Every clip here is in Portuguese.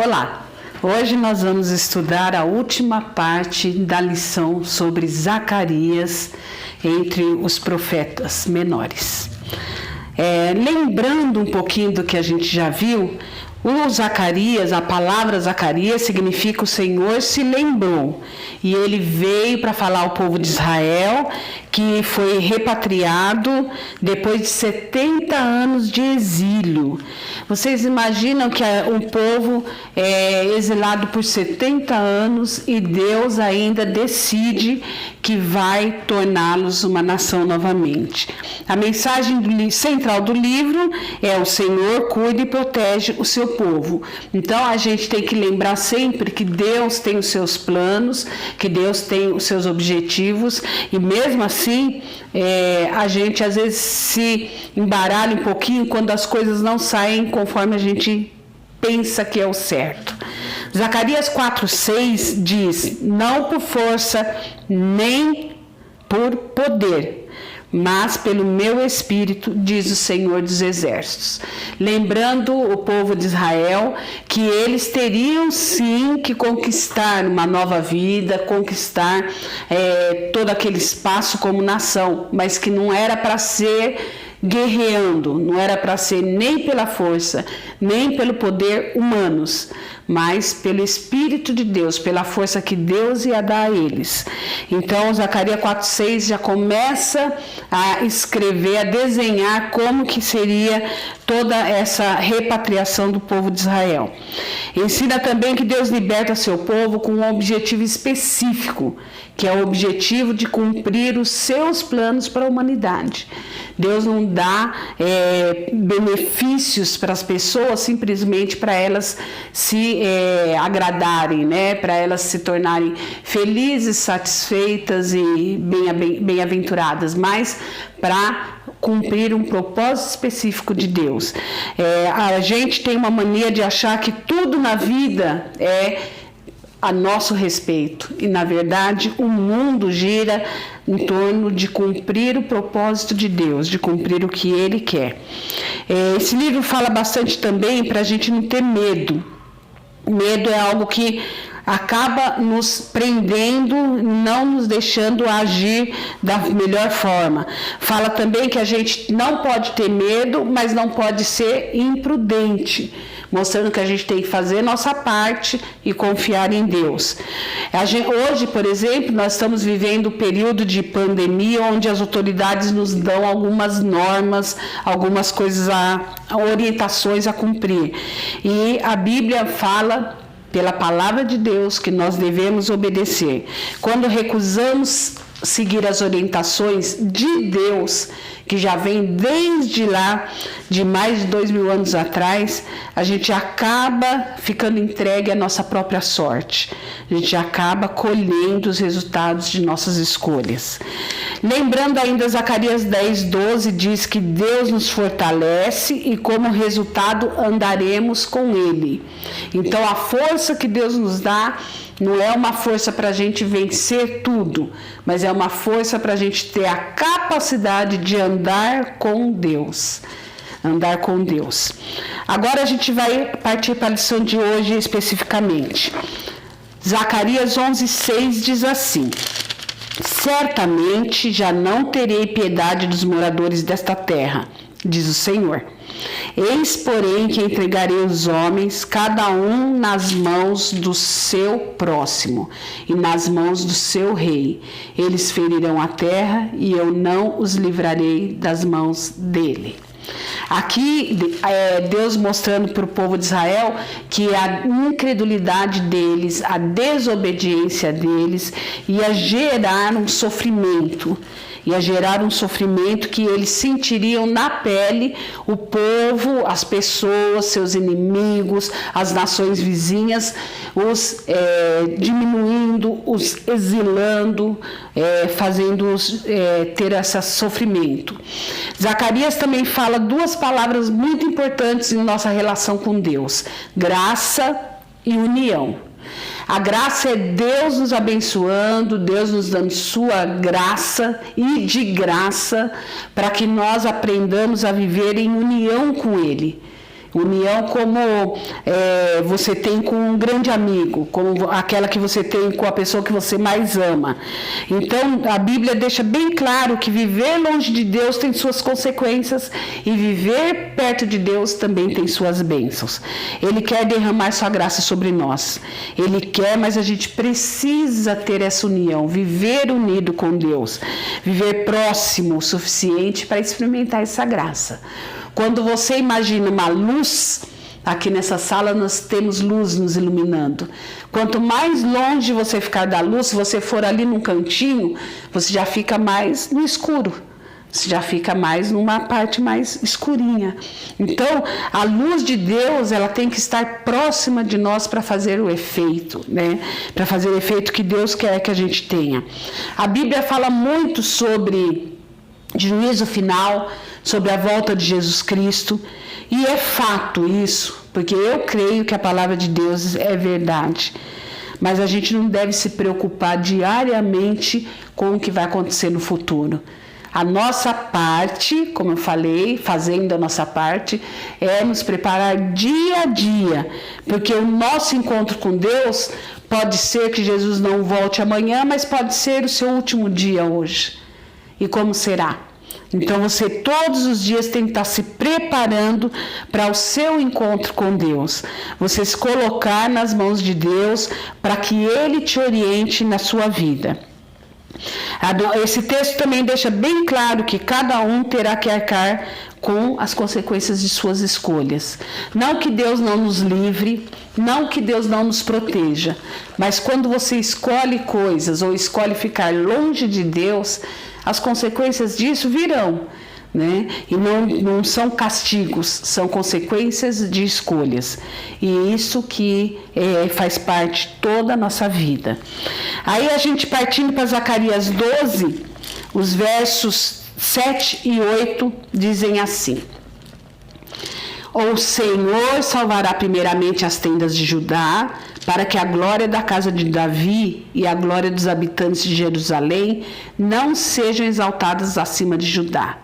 Olá, hoje nós vamos estudar a última parte da lição sobre Zacarias entre os profetas menores. Lembrando um pouquinho do que a gente já viu, o Zacarias, a palavra Zacarias significa o Senhor se lembrou, e ele veio para falar ao povo de Israel que foi repatriado depois de 70 anos de exílio. Vocês imaginam que um povo é exilado por 70 anos e Deus ainda decide que vai torná-los uma nação novamente. A mensagem central do livro é: o Senhor cuida e protege o seu povo. Então a gente tem que lembrar sempre que Deus tem os seus planos, que Deus tem os seus objetivos, e mesmo assim a gente às vezes se embaralha um pouquinho quando as coisas não saem conforme a gente pensa que é o certo. Zacarias 4:6 diz: não por força nem por poder, mas pelo meu Espírito, diz o Senhor dos Exércitos. Lembrando o povo de Israel que eles teriam sim que conquistar uma nova vida, conquistar todo aquele espaço como nação, mas que não era para ser guerreando, não era para ser nem pela força, nem pelo poder humanos, mas pelo Espírito de Deus, pela força que Deus ia dar a eles. Então, Zacarias 4:6 já começa a escrever, a desenhar como que seria toda essa repatriação do povo de Israel. Ensina também que Deus liberta seu povo com um objetivo específico, que é o objetivo de cumprir os seus planos para a humanidade. Deus não dá benefícios para as pessoas simplesmente para elas se agradarem, né? Para elas se tornarem felizes, satisfeitas e bem-aventuradas, mas para cumprir um propósito específico de Deus. A gente tem uma mania de achar que tudo na vida é a nosso respeito, e na verdade o mundo gira em torno de cumprir o propósito de Deus, de cumprir o que Ele quer. Esse livro fala bastante também para a gente não ter medo. Medo é algo que acaba nos prendendo, não nos deixando agir da melhor forma. Fala também que a gente não pode ter medo, mas não pode ser imprudente, mostrando que a gente tem que fazer nossa parte e confiar em Deus. Hoje, por exemplo, nós estamos vivendo um período de pandemia onde as autoridades nos dão algumas normas, algumas coisas, orientações a cumprir. E a Bíblia fala, pela palavra de Deus, que nós devemos obedecer. Quando recusamos seguir as orientações de Deus, que já vem desde lá, de mais de 2000 anos atrás, a gente acaba ficando entregue à nossa própria sorte. A gente acaba colhendo os resultados de nossas escolhas. Lembrando ainda, Zacarias 10:12 diz que Deus nos fortalece e como resultado andaremos com Ele. Então a força que Deus nos dá não é uma força para a gente vencer tudo, mas é uma força para a gente ter a capacidade de andar com Deus. Andar com Deus. Agora a gente vai partir para a lição de hoje especificamente. Zacarias 11:6 diz assim: certamente já não terei piedade dos moradores desta terra, diz o Senhor. Eis, porém, que entregarei os homens, cada um nas mãos do seu próximo e nas mãos do seu rei. Eles ferirão a terra e eu não os livrarei das mãos dele. Aqui Deus mostrando para o povo de Israel que a incredulidade deles, a desobediência deles ia gerar um sofrimento. Ia gerar um sofrimento que eles sentiriam na pele, o povo, as pessoas, seus inimigos, as nações vizinhas, os diminuindo, os exilando, fazendo-os ter esse sofrimento. Zacarias também fala duas palavras muito importantes em nossa relação com Deus: graça e união. A graça é Deus nos abençoando, Deus nos dando sua graça e de graça para que nós aprendamos a viver em união com Ele. União como você tem com um grande amigo, como aquela que você tem com a pessoa que você mais ama. Então, a Bíblia deixa bem claro que viver longe de Deus tem suas consequências e viver perto de Deus também tem suas bênçãos. Ele quer derramar sua graça sobre nós. Ele quer, mas a gente precisa ter essa união, viver unido com Deus, viver próximo o suficiente para experimentar essa graça. Quando você imagina uma luz, aqui nessa sala nós temos luz nos iluminando. Quanto mais longe você ficar da luz, se você for ali num cantinho, você já fica mais no escuro. Você já fica mais numa parte mais escurinha. Então, a luz de Deus, ela tem que estar próxima de nós para fazer o efeito, né? Para fazer o efeito que Deus quer que a gente tenha. A Bíblia fala muito sobre juízo final, sobre a volta de Jesus Cristo, e é fato isso, porque eu creio que a palavra de Deus é verdade, mas a gente não deve se preocupar diariamente com o que vai acontecer no futuro. A nossa parte, como eu falei, fazendo a nossa parte, é nos preparar dia a dia, porque o nosso encontro com Deus pode ser que Jesus não volte amanhã, mas pode ser o seu último dia hoje. E como será? Então você todos os dias tem que estar se preparando para o seu encontro com Deus. Você se colocar nas mãos de Deus para que Ele te oriente na sua vida. Esse texto também deixa bem claro que cada um terá que arcar com as consequências de suas escolhas. Não que Deus não nos livre, não que Deus não nos proteja, mas quando você escolhe coisas ou escolhe ficar longe de Deus, as consequências disso virão, né? E não são castigos, são consequências de escolhas. E isso que faz parte de toda a nossa vida. Aí a gente partindo para Zacarias 12, os versos 7 e 8 dizem assim: O Senhor salvará primeiramente as tendas de Judá, para que a glória da casa de Davi e a glória dos habitantes de Jerusalém não sejam exaltadas acima de Judá.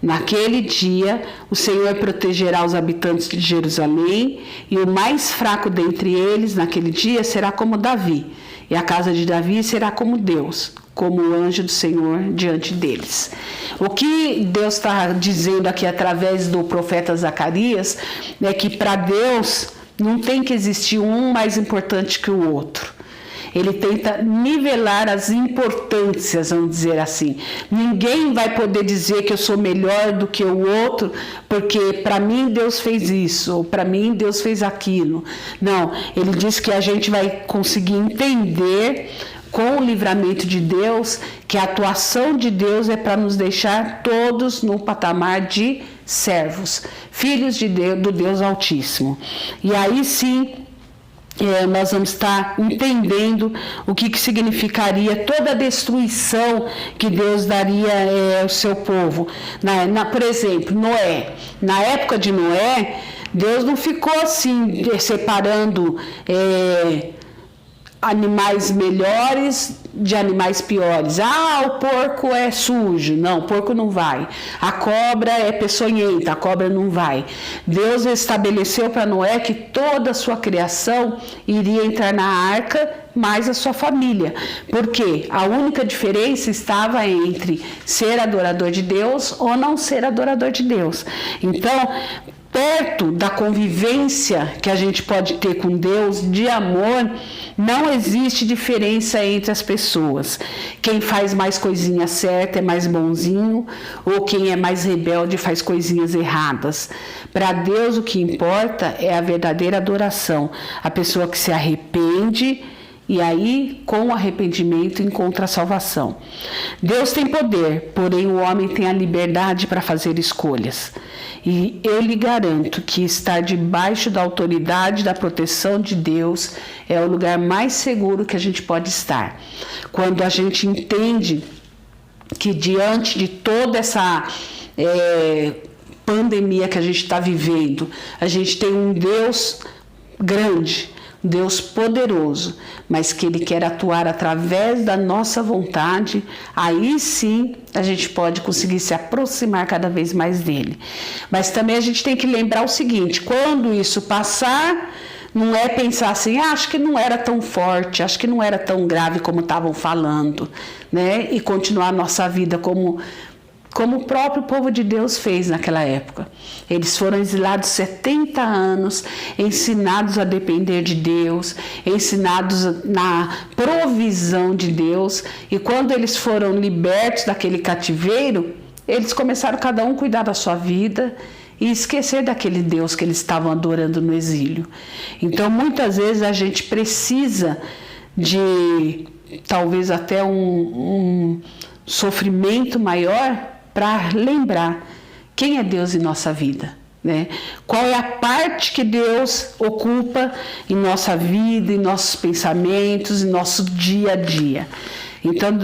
Naquele dia, o Senhor protegerá os habitantes de Jerusalém, e o mais fraco dentre eles, naquele dia, será como Davi, e a casa de Davi será como Deus, como o anjo do Senhor diante deles. O que Deus está dizendo aqui através do profeta Zacarias é que para Deus não tem que existir um mais importante que o outro. Ele tenta nivelar as importâncias, vamos dizer assim. Ninguém vai poder dizer que eu sou melhor do que o outro, porque para mim Deus fez isso, ou para mim Deus fez aquilo. Não, ele diz que a gente vai conseguir entender com o livramento de Deus que a atuação de Deus é para nos deixar todos no patamar de servos, filhos de Deus, do Deus Altíssimo. E aí sim, nós vamos estar entendendo o que significaria toda a destruição que Deus daria ao seu povo. Por exemplo, Noé. Na época de Noé, Deus não ficou assim, separando animais melhores de animais piores. O porco é sujo. Não, o porco não vai. A cobra é peçonhenta, a cobra não vai. Deus estabeleceu para Noé que toda a sua criação iria entrar na arca, mais a sua família. Porque a única diferença estava entre ser adorador de Deus ou não ser adorador de Deus. Então, perto da convivência que a gente pode ter com Deus, de amor, não existe diferença entre as pessoas. Quem faz mais coisinha certa é mais bonzinho, ou quem é mais rebelde faz coisinhas erradas. Para Deus o que importa é a verdadeira adoração, a pessoa que se arrepende e aí, com o arrependimento, encontra a salvação. Deus tem poder, porém o homem tem a liberdade para fazer escolhas. E eu lhe garanto que estar debaixo da autoridade, da proteção de Deus, é o lugar mais seguro que a gente pode estar. Quando a gente entende que diante de toda essa pandemia que a gente está vivendo, a gente tem um Deus grande, Deus poderoso, mas que Ele quer atuar através da nossa vontade, aí sim a gente pode conseguir se aproximar cada vez mais dele. Mas também a gente tem que lembrar o seguinte: quando isso passar, não é pensar assim, acho que não era tão forte, acho que não era tão grave como estavam falando, né? E continuar a nossa vida como o próprio povo de Deus fez naquela época. Eles foram exilados 70 anos, ensinados a depender de Deus, ensinados na provisão de Deus, e quando eles foram libertos daquele cativeiro, eles começaram cada um a cuidar da sua vida e esquecer daquele Deus que eles estavam adorando no exílio. Então, muitas vezes a gente precisa de talvez até um sofrimento maior para lembrar quem é Deus em nossa vida, né? Qual é a parte que Deus ocupa em nossa vida, em nossos pensamentos, em nosso dia a dia. Então,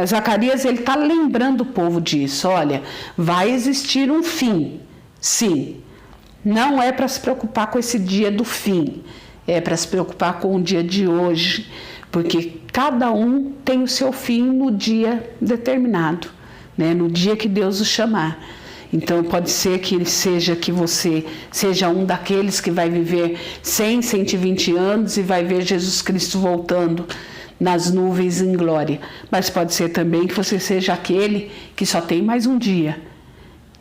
Zacarias ele está lembrando o povo disso. Olha, vai existir um fim, sim. Não é para se preocupar com esse dia do fim, é para se preocupar com o dia de hoje, porque cada um tem o seu fim no dia determinado, né? No dia que Deus o chamar. Então pode ser que você seja um daqueles que vai viver 100, 120 anos e vai ver Jesus Cristo voltando nas nuvens em glória. Mas pode ser também que você seja aquele que só tem mais um dia,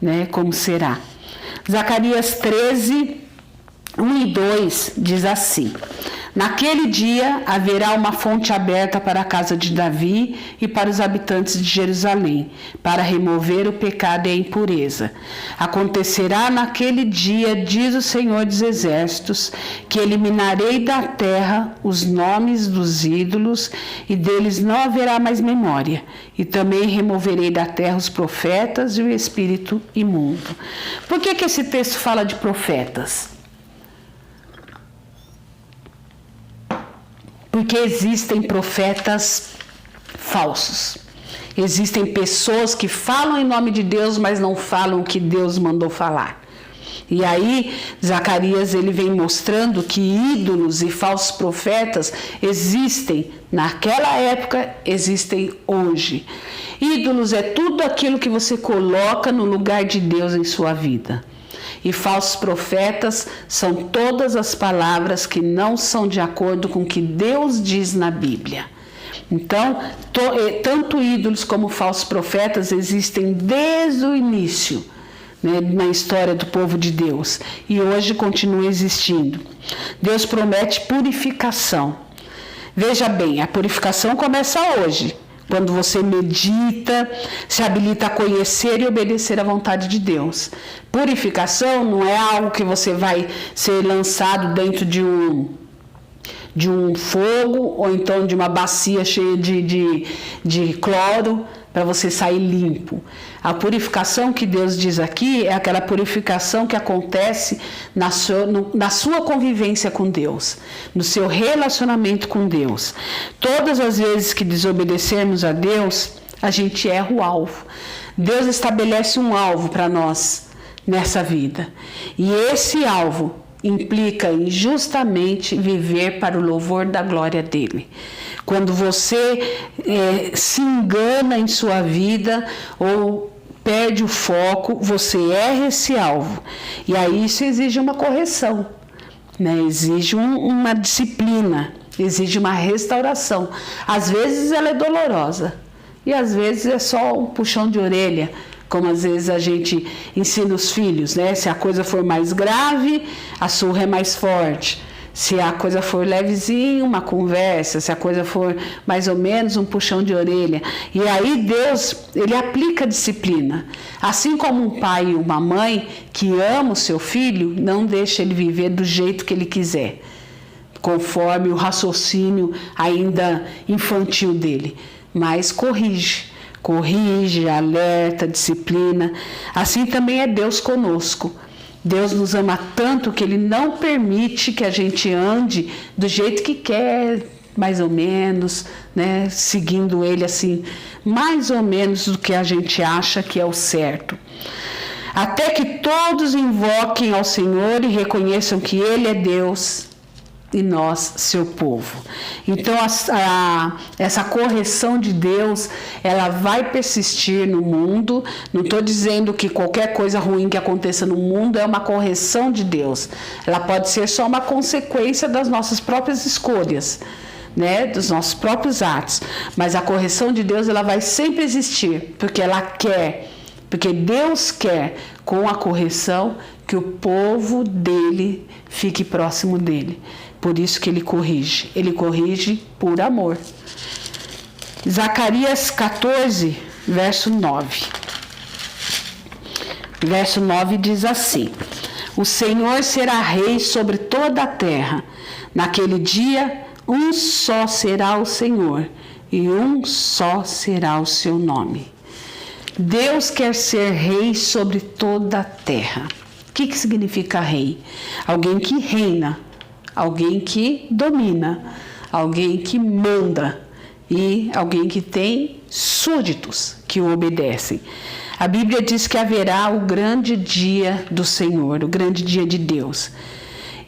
né? Como será? Zacarias 13, 1 e 2 diz assim: naquele dia haverá uma fonte aberta para a casa de Davi e para os habitantes de Jerusalém, para remover o pecado e a impureza. Acontecerá naquele dia, diz o Senhor dos Exércitos, que eliminarei da terra os nomes dos ídolos e deles não haverá mais memória. E também removerei da terra os profetas e o espírito imundo. Por que esse texto fala de profetas? Porque existem profetas falsos. Existem pessoas que falam em nome de Deus, mas não falam o que Deus mandou falar. E aí, Zacarias ele vem mostrando que ídolos e falsos profetas existem naquela época, existem hoje. Ídolos é tudo aquilo que você coloca no lugar de Deus em sua vida. E falsos profetas são todas as palavras que não são de acordo com o que Deus diz na Bíblia. Então, tanto ídolos como falsos profetas existem desde o início, né, na história do povo de Deus, e hoje continua existindo. Deus promete purificação. Veja bem, a purificação começa hoje. Quando você medita, se habilita a conhecer e obedecer à vontade de Deus. Purificação não é algo que você vai ser lançado dentro de um fogo ou então de uma bacia cheia de cloro para você sair limpo. A purificação que Deus diz aqui é aquela purificação que acontece na sua convivência com Deus, no seu relacionamento com Deus. Todas as vezes que desobedecermos a Deus, a gente erra o alvo. Deus estabelece um alvo para nós nessa vida. E esse alvo implica em justamente viver para o louvor da glória dele. Quando você se engana em sua vida ou perde o foco, você erra esse alvo. E aí isso exige uma correção, né? Exige uma disciplina, exige uma restauração. Às vezes ela é dolorosa e às vezes é só um puxão de orelha, como às vezes a gente ensina os filhos, né? Se a coisa for mais grave, a surra é mais forte. Se a coisa for levezinha, uma conversa. Se a coisa for mais ou menos, um puxão de orelha. E aí Deus, ele aplica disciplina. Assim como um pai e uma mãe que ama o seu filho, não deixa ele viver do jeito que ele quiser, conforme o raciocínio ainda infantil dele. Mas corrige, alerta, disciplina. Assim também é Deus conosco. Deus nos ama tanto que Ele não permite que a gente ande do jeito que quer, mais ou menos, né? Seguindo Ele assim, mais ou menos do que a gente acha que é o certo. Até que todos invoquem ao Senhor e reconheçam que Ele é Deus. e nós, seu povo. Então, essa correção de Deus, ela vai persistir no mundo. Não estou dizendo que qualquer coisa ruim que aconteça no mundo é uma correção de Deus. Ela pode ser só uma consequência das nossas próprias escolhas, né, dos nossos próprios atos. Mas a correção de Deus, ela vai sempre existir, porque ela quer, porque Deus quer, com a correção, que o povo dele fique próximo dele. Por isso que ele corrige por amor. Zacarias 14, verso 9. Verso 9 diz assim: o Senhor será rei sobre toda a terra. Naquele dia, um só será o Senhor, e um só será o seu nome. Deus quer ser rei sobre toda a terra. O que significa rei? Alguém que reina, alguém que domina, alguém que manda e alguém que tem súditos que o obedecem. A Bíblia diz que haverá o grande dia do Senhor, o grande dia de Deus.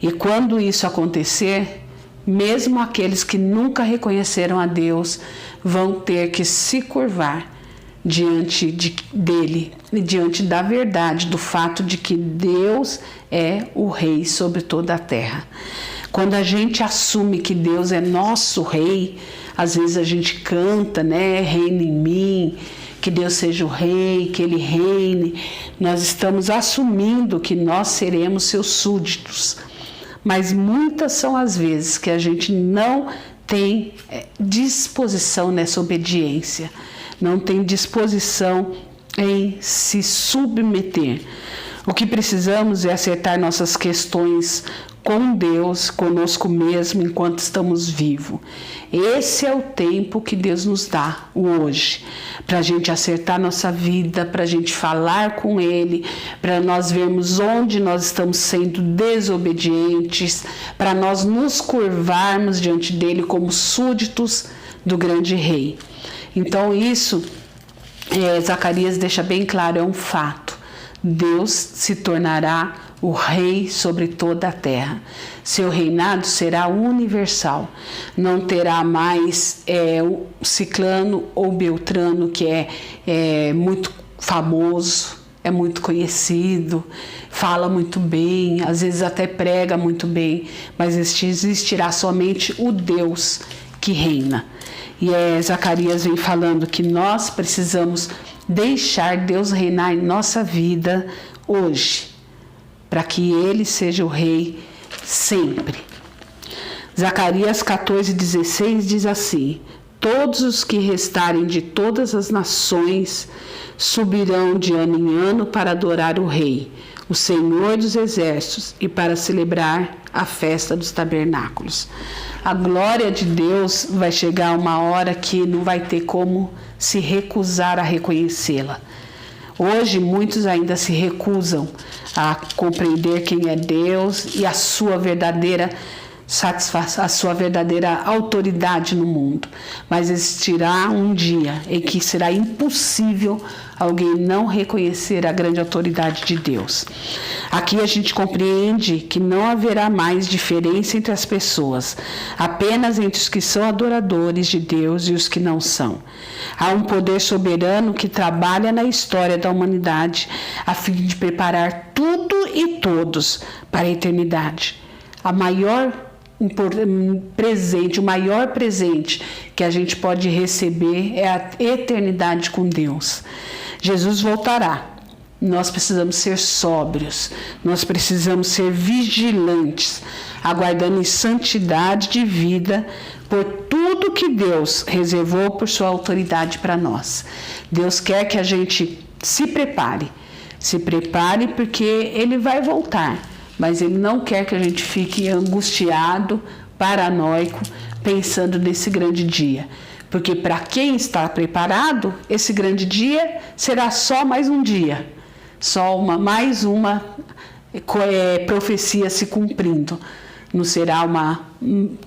E quando isso acontecer, mesmo aqueles que nunca reconheceram a Deus vão ter que se curvar diante dele, diante da verdade, do fato de que Deus é o rei sobre toda a terra. Quando a gente assume que Deus é nosso rei, às vezes a gente canta, né, reina em mim, que Deus seja o rei, que ele reine. Nós estamos assumindo que nós seremos seus súditos. Mas muitas são as vezes que a gente não tem disposição nessa obediência, não tem disposição em se submeter. O que precisamos é acertar nossas questões com Deus, conosco mesmo, enquanto estamos vivos. Esse é o tempo que Deus nos dá, o hoje, para a gente acertar nossa vida, para a gente falar com Ele, para nós vermos onde nós estamos sendo desobedientes, para nós nos curvarmos diante dEle como súditos do grande Rei. Então isso, Zacarias deixa bem claro, é um fato. Deus se tornará o rei sobre toda a terra. Seu reinado será universal. Não terá mais o ciclano ou beltrano que é muito famoso, é muito conhecido, fala muito bem, às vezes até prega muito bem, mas existirá somente o Deus que reina. E Zacarias vem falando que nós precisamos deixar Deus reinar em nossa vida hoje, para que Ele seja o rei sempre. Zacarias 14:16 diz assim: todos os que restarem de todas as nações subirão de ano em ano para adorar o Rei, o Senhor dos Exércitos, e para celebrar a festa dos tabernáculos. A glória de Deus vai chegar uma hora que não vai ter como se recusar a reconhecê-la. Hoje, muitos ainda se recusam a compreender quem é Deus e a sua verdadeira satisfação, a sua verdadeira autoridade no mundo. Mas existirá um dia em que será impossível alguém não reconhecer a grande autoridade de Deus. Aqui a gente compreende que não haverá mais diferença entre as pessoas, apenas entre os que são adoradores de Deus e os que não são. Há um poder soberano que trabalha na história da humanidade a fim de preparar tudo e todos para a eternidade. O maior presente que a gente pode receber é a eternidade com Deus. Jesus voltará. Nós precisamos ser sóbrios, nós precisamos ser vigilantes, aguardando em santidade de vida por tudo que Deus reservou por sua autoridade para nós. Deus quer que a gente se prepare porque Ele vai voltar, mas Ele não quer que a gente fique angustiado, paranoico, pensando nesse grande dia. Porque para quem está preparado, esse grande dia será só mais um dia. Só mais uma profecia se cumprindo. Não será uma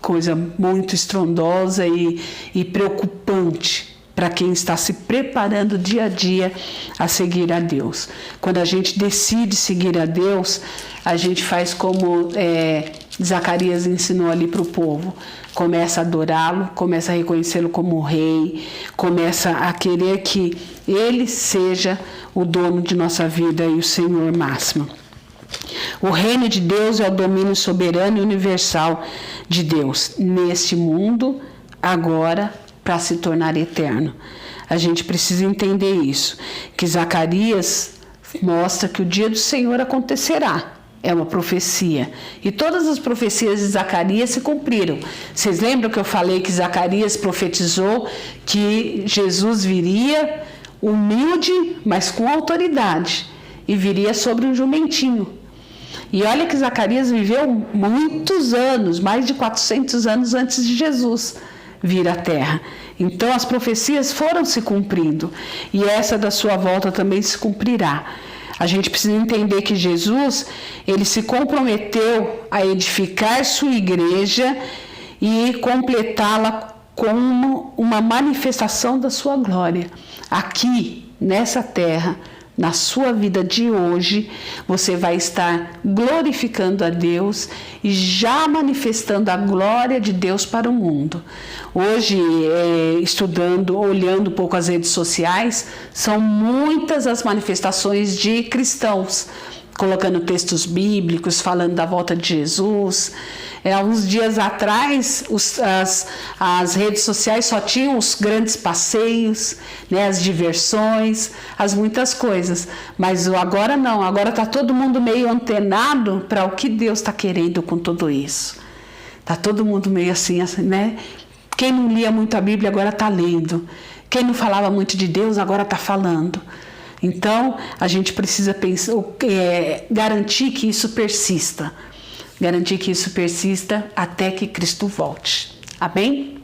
coisa muito estrondosa e preocupante para quem está se preparando dia a dia a seguir a Deus. Quando a gente decide seguir a Deus, a gente faz como Zacarias ensinou ali para o povo. Começa a adorá-lo, começa a reconhecê-lo como rei, começa a querer que ele seja o dono de nossa vida e o Senhor máximo. O reino de Deus é o domínio soberano e universal de Deus neste mundo, agora, para se tornar eterno. A gente precisa entender isso, que Zacarias mostra que o dia do Senhor acontecerá. É uma profecia. E todas as profecias de Zacarias se cumpriram. Vocês lembram que eu falei que Zacarias profetizou que Jesus viria humilde, mas com autoridade, e viria sobre um jumentinho. E olha que Zacarias viveu muitos anos, mais de 400 anos antes de Jesus vir à Terra. Então as profecias foram se cumprindo. E essa da sua volta também se cumprirá. A gente precisa entender que Jesus, ele se comprometeu a edificar sua igreja e completá-la como uma manifestação da sua glória. Aqui, nessa terra, na sua vida de hoje, você vai estar glorificando a Deus e já manifestando a glória de Deus para o mundo. Hoje, estudando, olhando um pouco as redes sociais, são muitas as manifestações de cristãos, colocando textos bíblicos, falando da volta de Jesus. Há uns dias atrás, as redes sociais só tinham os grandes passeios, né, as diversões, as muitas coisas. Mas agora não, agora está todo mundo meio antenado para o que Deus está querendo com tudo isso. Está todo mundo meio assim, né? Quem não lia muito a Bíblia agora está lendo. Quem não falava muito de Deus agora está falando. Então, a gente precisa garantir que isso persista. Garantir que isso persista até que Cristo volte. Amém?